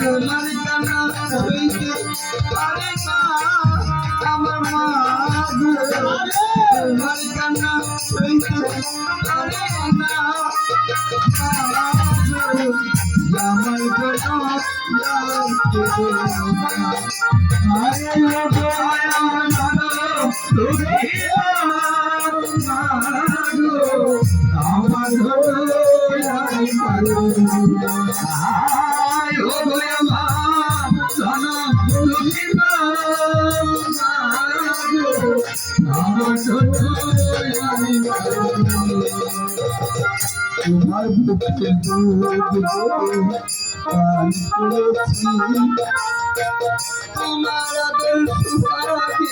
তোমার কান্না হইতে পারে না আমার মা গো, তোমার কান্না হইতে পারে না আমার তোমার বুকে তোমার আদর সুপারি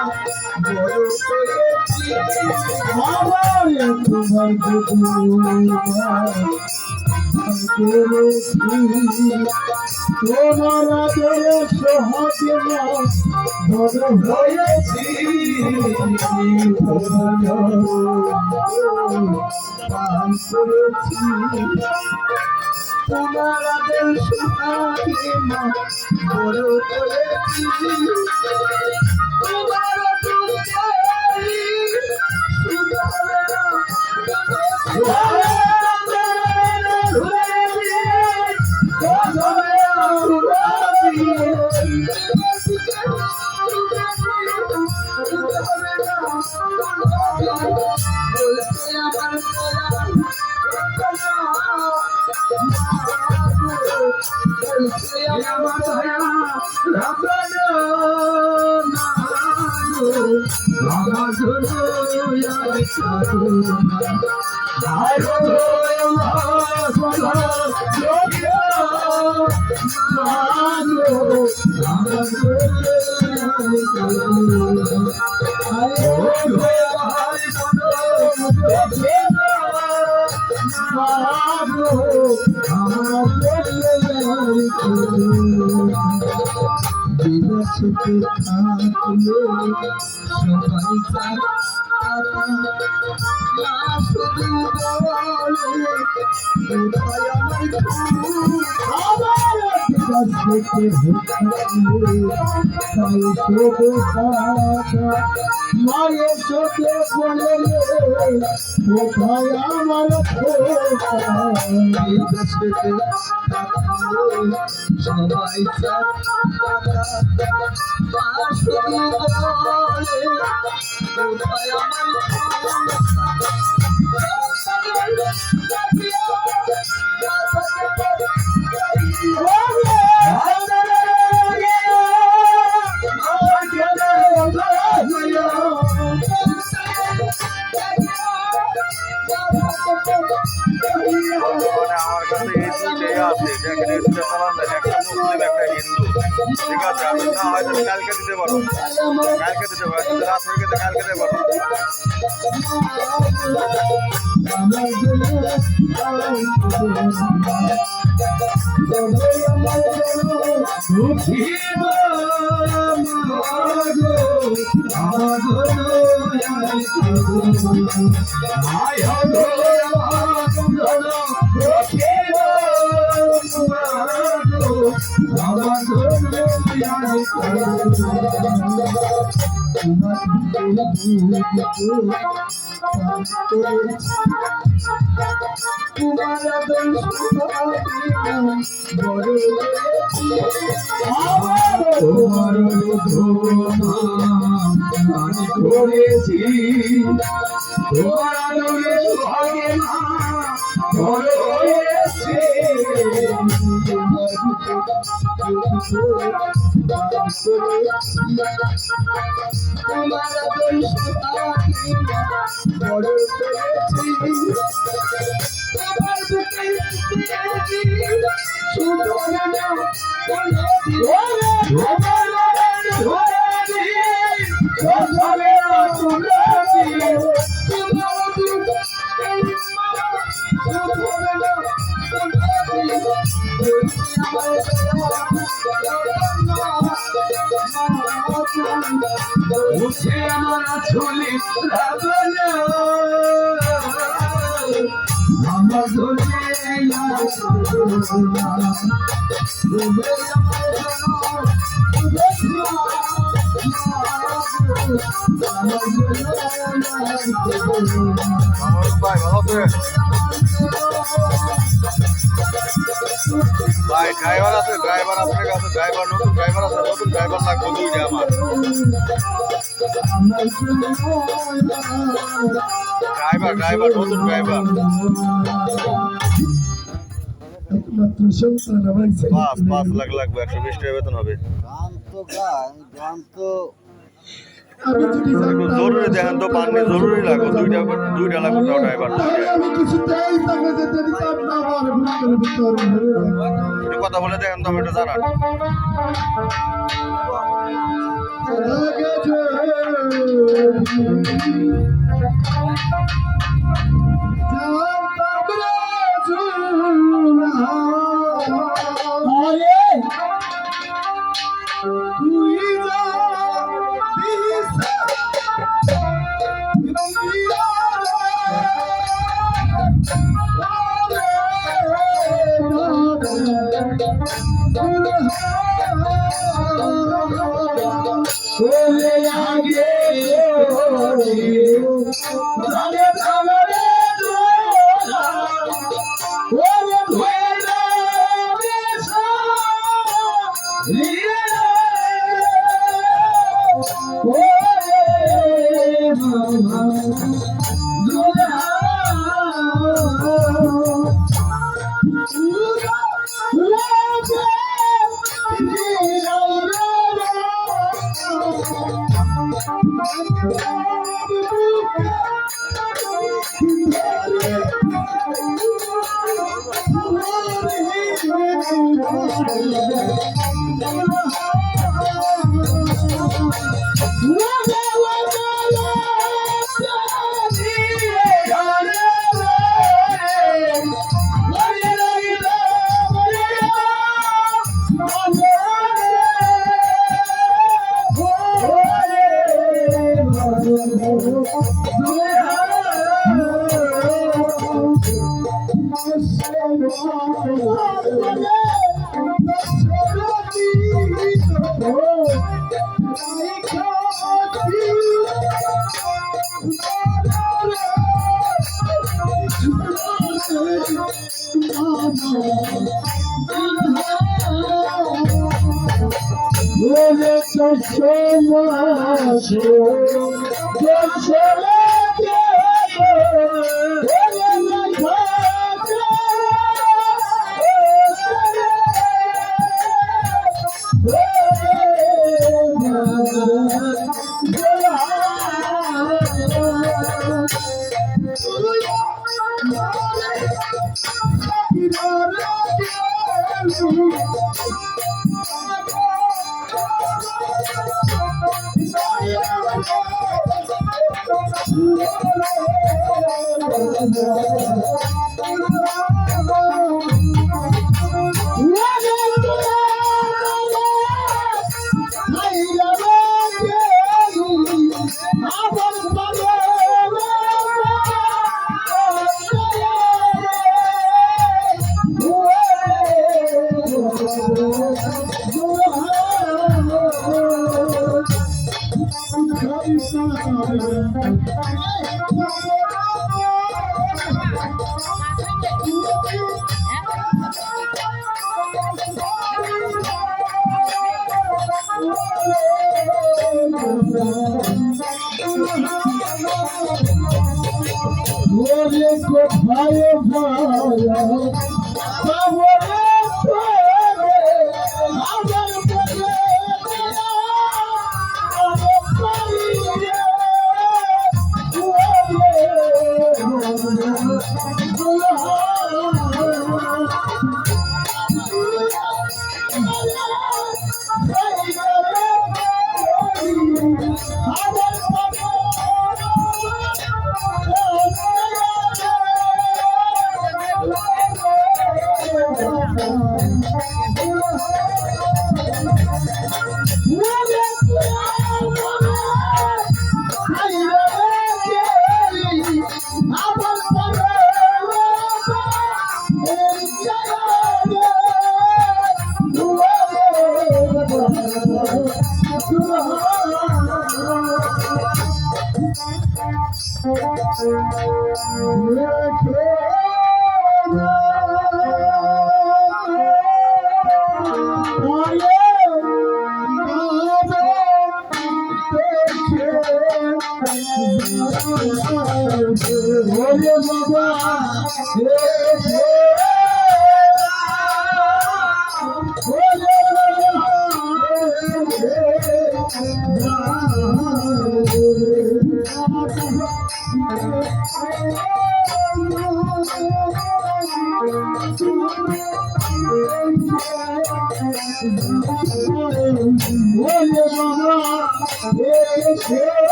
বড় করেছি তোমার তোমার আদর সহাগে বড় হয়েছি পান করেছি তোমার আদর সুহাগে বড় করেছি তোমার বিদেশে থাকলে সবাই শুধু বলে কোথায় আমার মায়ের চোখে বলে কোথায় আমার সবাই শুধু বলে কোথায় আমার কাছে এই দুইটাই আছে, দেখেন এটা চালান দেন, একটা মুসলিম একটা হিন্দু, ঠিক আছে? আমি না হয়তো কালকে দিতে পারবো, কালকে দিতে পারবো, রাত হয়ে গেছে কালকে দিতে পারবো। করেছি তোমার আদরে সোহাগে বড় হয়েছে তোমার আদর সোহাগে বড় করেছি তোমার বুকে শুধু না সে আমার আছলে রাখলো আমার ধরে ভাই ভালো আছে ভাই ড্রাইভার আছে ড্রাইভার আপনার কাছে ড্রাইভার নতুন ড্রাইভার আছে নতুন ড্রাইভার লাগবে দুইটা আমার ড্রাইভার নতুন ড্রাইভার একমাত্র সন্তান আমার 5 লাখ লাগবে 120 টাকা বেতন হবে গান তো আমি যদি জানতাম জরুরি দেখেন তো পানি জরুরি লাগবে দুইটা লাগবে ড্রাইভার তাহলে আমি কিছুতেই তাকে যেতে দিতাম না আমার বুকের ভিতর ধরে একটু কথা বলে দেখেন তো আমি এটা জানান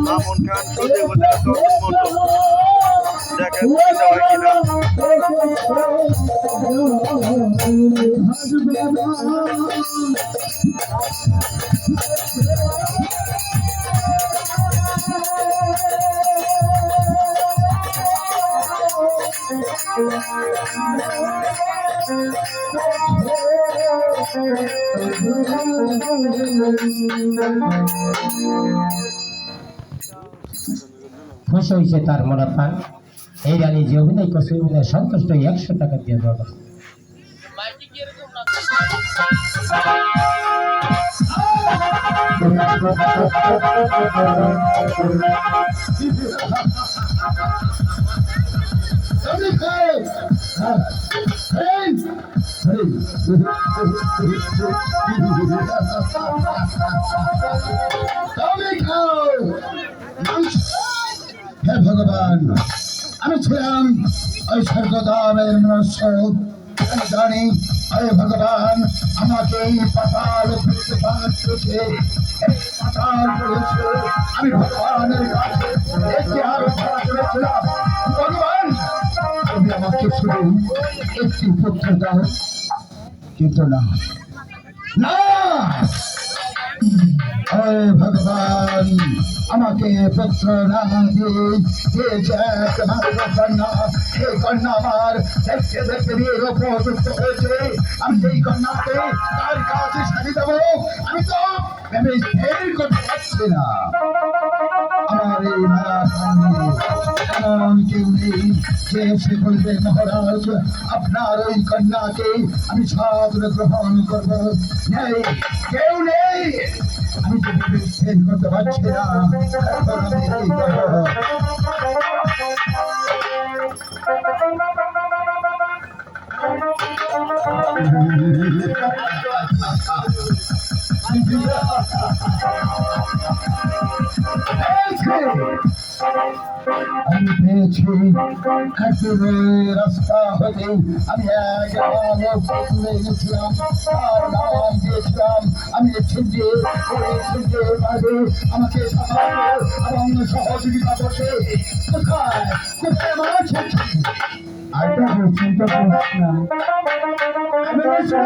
মামুন খান সজি উপজেলা সর্বমন্ডল দেখেন চিন্তা হয় কিনা খুশি হয়েছে তার মোনাফান। এই রানী যে অভিনয় করছে অভিনয় সন্তুষ্ট 100 টাকা দিয়ে দেওয়া। হে ভগবান, আমি ছিলাম ওই স্বর্গদামের মনুষ্য। আমি জানি হে ভগবান আমাকে এই পাতাল করতে পারছে, এই পাতাল করেছে। আমি ভগবানের কাছে একটি আরাধনা করেছিলাম, ভগবান তুমি আমাকে শুধু একটি পুত্র দাও, কিন্তু না না, হে ভগবান আমাকে পুত্র না দিয়ে দিয়েছে একমাত্র কন্যা। এই কন্যা আমার দেখতে দেখতে বিয়ের উপযুক্ত হয়েছে। আমি এই কন্যাকে তার কাছে সাজিয়ে দেবো, আমি তো ভেবে স্থির করতে পারছি না। আমার এই মায়া এমন কেউ নেই যে সে বলবে মহারাজ আপনার ওই কন্যাকে আমি সাদরে গ্রহণ করবো। নেই, কেউ নেই। আমি তো ভেবে স্থির করতে পারছি না, এখন আমি কি করবো? আমি পেয়েছি একেবারে রাস্তা হতে আমি এক আলোক তুলে গেছিলাম, তার নাম দিয়েছিলাম আমি ছিন্ডে ছিন্ডে পাবে আমাকে সাহায্য এবং সহযোগিতা করছে। কোথায় কোথায় আমার ছিন্ডে আরেকটা চিন্তা করছি না। আমি বলছি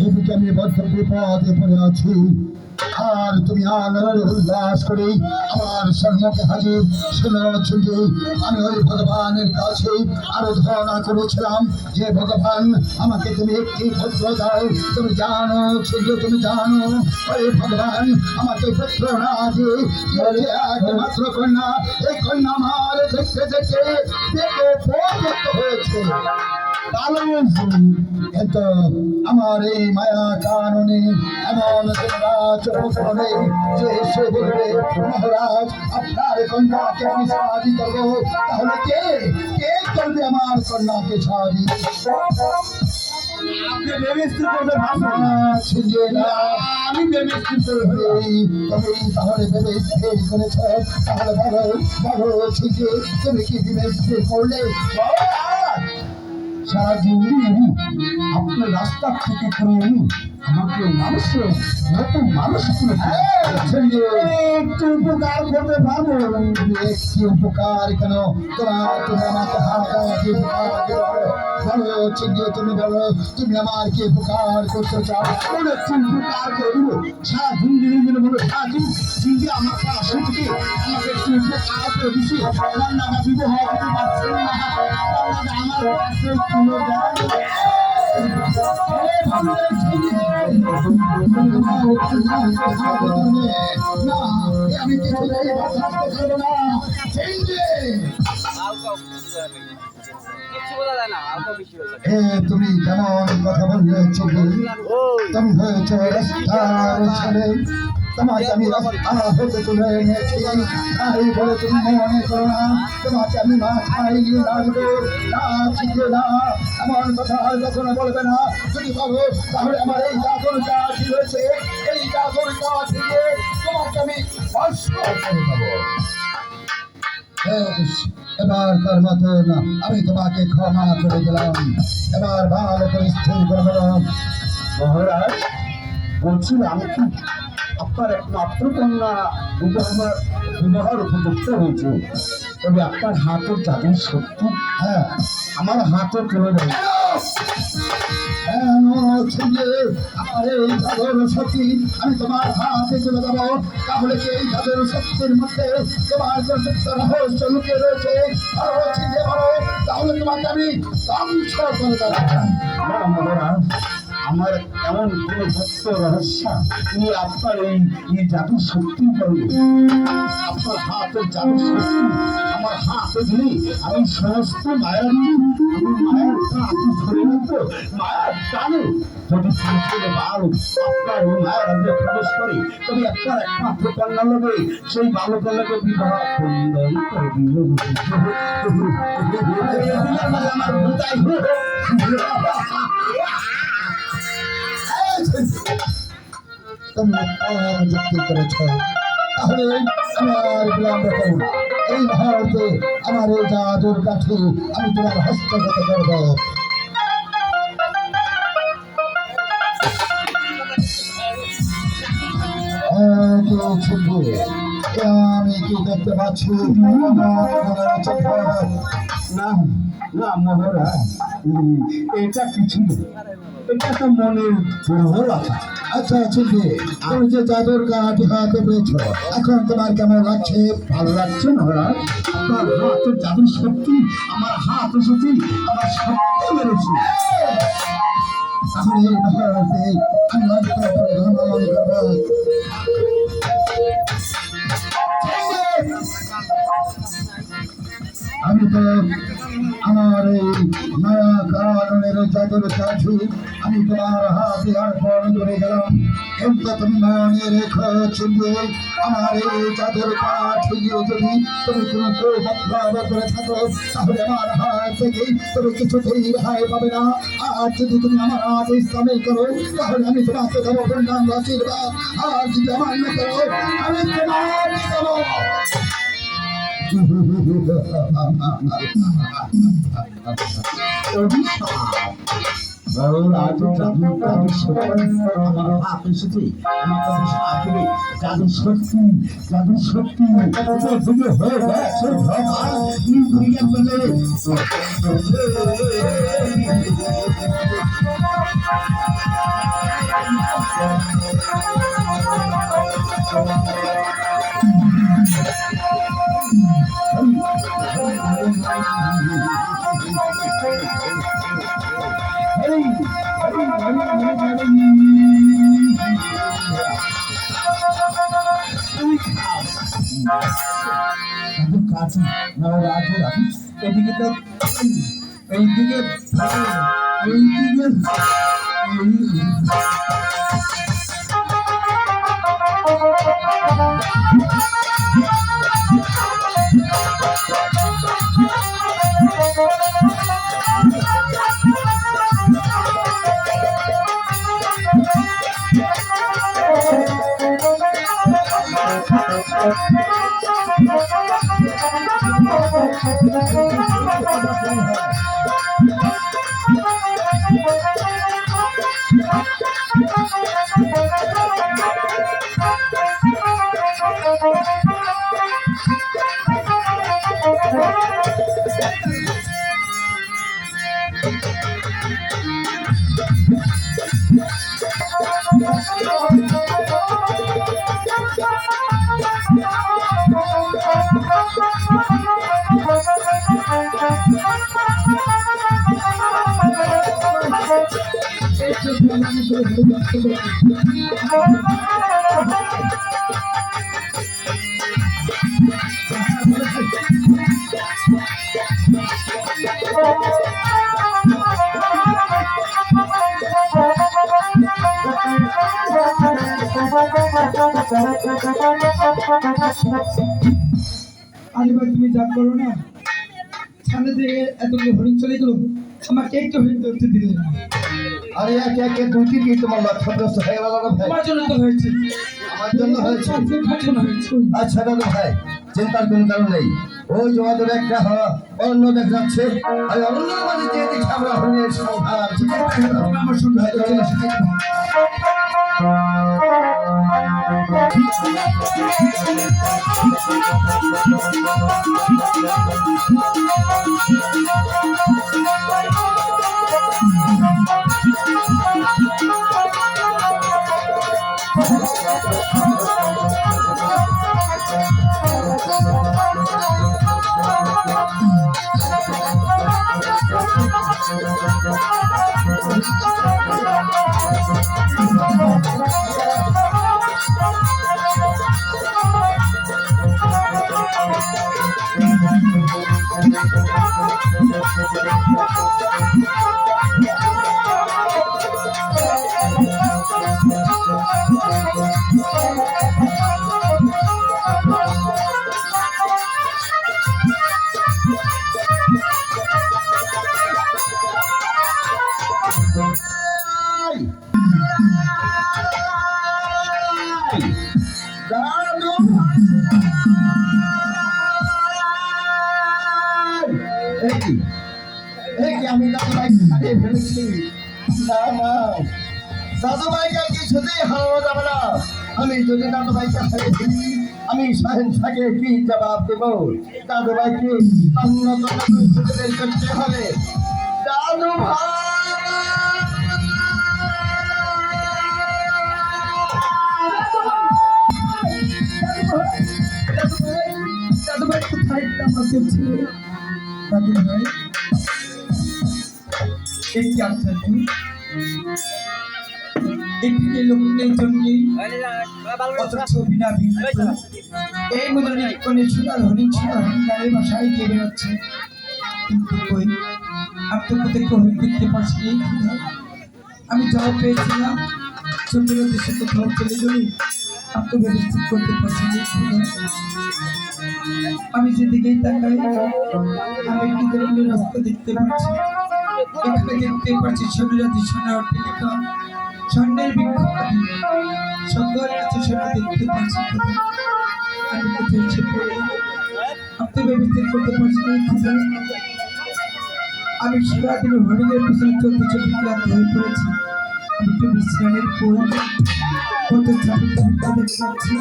এদিকে আমি বদ্ধ বিপদে পড়ে আছি, আর তুমি আনন্দ উল্লাস করে আমার সম্মুখে হাজির। শুনো ছিন্ডে, আমি ওই ভগবানের কাছে আরাধনা করেছিলাম যে ভগবান আমাকে তুমি একটি পুত্র দাও। তুমি জানো ছিন্ডে, তুমি জানো ওই ভগবান আমাকে পুত্র না দিয়ে দিয়েছে একমাত্র কন্যা। এই কন্যা আমার দেখতে দেখতে দেখে উপযুক্ত হয়েছে, ভালো হয়েছে। কিন্তু আমার এই মায়া কারণে এমন চোখে যে সে বলবে মহারাজ আপনার কন্যাকে আমি সাহায্য করবো, তাহলে কে কে করবে আমার কন্যাকে সাহায্য? আপনি ব্যবস্থিত করতে ভাবছেন না, আমি ব্যবস্থিত করি। তবে তাহলে ব্যবস্থিত করেছ, তাহলে বলো বলো ছিজে তুমি কি ব্যবস্থিত করলে? সারা জীবন আপনার রাস্তা থেকে করে আমাকে মানুষের নতুন মানুষ একটু উপকার করতে পারবো। একটি উপকার কেন তোমার, তুমি আমাকে হাতে বলো ছিন্ডে, তুমি বলো তুমি আমার কি উপকার করতে চাও? একটু উপকার করবো, সারা জিন্দিগির জন্য বলো সারাদিন ছিন্ডে আমার পাশে থেকে আমাকে একটু উপকার করে দিচ্ছি। রান্নাটা বিবাহ করতে পারছেন না, আমার পাশে তুলে দেয়। আমি কিছুতেই বরদাস্ত করবো না। তুমি কেমন কথা বললে চোখে? তুমি হয়েছ রাস্তার ছেলে, তোমাকে আমি রাস্তা হতে তুলে এনেছি, তাই বলে তুমি মনে করো না তোমাকে আমি মাথায় নিয়ে নাচবো, নাচবে না এমন কথা কখনো বলবে না। যদি বলো তাহলে আমার এই জাদুর কাঠি রয়েছে, এই জাদুর কাঠি দিয়ে তোমাকে আমি ভস্ম করে দেবো। বেশ, এবারকার মতন আমি তোমাকে ক্ষমা করে দিলাম। এবার ভালো করে স্থির করে বলো। মহারাজ, বলছিলাম কি আপনার একমাত্র কন্যা বিবাহের উপযুক্ত হয়েছে, তবে আপনার হাতের জাদু সত্যি। হ্যাঁ, আমার হাতে তুলে দেয়। আমি তোমার হাতে তুলে দেবো, তাহলে কি এই জাদুর শক্তির মধ্যে তোমার রহস্য লুকিয়ে রয়েছে? তাহলে তোমাকে আমি ধ্বংস করে দেবো। না মহারাজ, আমার এমন কোন গুপ্ত রহস্য তিনি আপনার এই জাদু সত্যি করবে। আপনার হাতের জাদু সত্যি আমার হাতে দিলে আমি সমস্ত মায়ের মায়ের হাতে ধরে রাখবো। মায়ের টানে যদি ছেলে বালক আপনার ওই মায়ের হাতে প্রবেশ করে, তবে আপনার একমাত্র কন্যা লোকে সেই বালকের লোকে বিবাহ বন্ধন করে দিব। আমার ভূতাই তোমরা যুক্তি করেছ, তাহলে আমি আর বিলম্ব করব না। এই মুহূর্তে আমার এই জাদুর কাঠি আমি তোমার হস্তগত করব। আমি কি দেখতে পাচ্ছি? না না মহারাজ, এটা কিছু না, এটা তো মনের দুর্বলতা। আচ্ছা চিনবে, তুমি যে জাদুর কাঠি হাতে পেয়েছ, এখন তোমার কেমন লাগছে? ভালো লাগছে মহারাজ, আপনার হাতের জাদু সত্যি আমার হাত এসেছি, আমার সত্যি মেরেছি। তাহলে এই মুহূর্তে আমি অন্তর ভ্রমণ করব। আমি তো আমার এই মায়া কারণের জাদুর কাঠি আমি তোমার হাতে অর্পণ করে গেলাম, কিন্তু তুমি মনে রেখো চিনবে, আমার এই জাদুর কাঠি দিয়ে যদি তুমি কোনো কুমতলব করে থাকো, তাহলে আমার হাত থেকে তুমি কিছুতেই রেহাই পাবে না। আর যদি তুমি আমার হাত ইসলামে করো, তাহলে আমি তোমাকে দেবো পূর্ণাঙ্গ আশীর্বাদ, আর যদি আমার না করো আমি তোমাকে দেবো জাদু সত্যি, জাদু সত্যি হয়ে গেছে এদিকে তো এইদিকে এইদিকে আরে ভাই তুমি যা করো না, সামনে থেকে এতগুলো হরিণ চলে গেলো, আমাকে একটু হরিণ ধরতে দিলে না। আরে একে একে দুই তিন তোমার লক্ষ্যগ্রস্ত হয়ে গেল দাদু ভাই। আমার জন্য তো হয়েছে, আমার জন্য হয়েছে। আমার জন্য হয়েছে। আচ্ছা দাদু ভাই, চিন্তার কোনো কারণ নেই। ওই জমাদের একটা অন্য দেখা যাচ্ছে, আর অন্য মাঝে যে দেখি আমরা হরিণের সংখ্যা আমার সঙ্গে হয়তো চলে এসেছে। দাদু আমি দাদু ভাইকে হারিয়ে ফেলেছি। না না, দাদু ভাইকে আর কিছুতেই হারানো যাবে না। আমি যদি দাদু ভাইকে হারিয়ে ফেলি, আমি শাহেন শাহকে কি জবাব দেব? দাদু ভাইকে উন্নত করতে হবে। দাদু ভাই, দাদু ভাই কোথায় আমাকে ছেড়ে? দাদু ভাই এই কি আশ্চর্য, এদিকে লোকের জন্যই অথচ বিনা বিঘ্নিত এই মুদ্রণিক্ষণে সোনার হরিণ সোনার হরিণারের বাসায় গিয়ে বেরোচ্ছে। কিন্তু কই, আমি তো কোথাও হরিণ দেখতে পাচ্ছি এই ক্ষুধা। আমি যাও পেয়েছিলাম চন্দ্র দেশে কোথাও চলে গেলে আমি তো ব্যবস্থিত করতে পারছি না এই ক্ষুধা। আমি যেদিকেই তাকাই আমি একটি ধরনের রাস্তা দেখতে পাচ্ছি। এখানে দেখতে পাচ্ছি সোনারাতি সোনার টেলিকা স্বর্ণের বিক্ষোভাদি সুন্দর আছে, সেটা দেখতে পাচ্ছি। আমি কোথায় এসে পড়লাম, আমি তো ব্যবস্থিত করতে পারছি না এই ক্ষুধা। আমি সারাদিন হরিণের পিছনে চলতে চলতে ক্লান্ত হয়ে পড়েছি। আমি একটু বিশ্রামের পর কত চাপে দেখতে পাচ্ছি।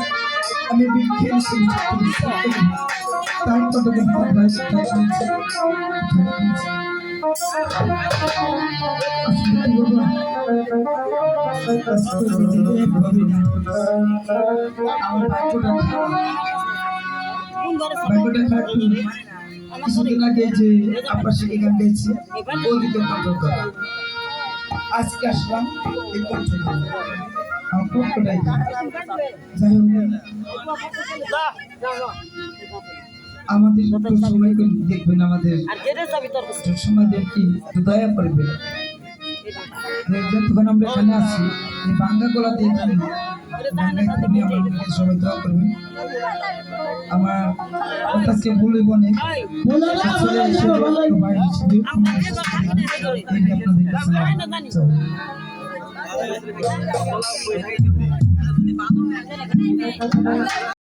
আমি বিক্ষের বিশ্রাম করি, তার কতদিন পর ভাই কোথায় শুনেছি আমার ভাগ্যটা খারাপ। কিছুদিন আগে যে আপনার সেখানে গান গেছি ওদিকে কন্ট্রোল করা, আজকে আসলাম এই কন্ট্রোল আমার পক্ষটাই। যাই হোক, আমাদের একটু সময় করে দেখবেন, আমাদের একটু সময় দেখি, একটু দয়া করবেন। যতক্ষণ আমরা এখানে আছি এই বাঙ্গা গোলা দিয়ে এখানে আমার সবাই দোয়া করবেন। আমার কাছে বলে বনে আসলে এসে ভাই হিসেবে আপনাদের কাছে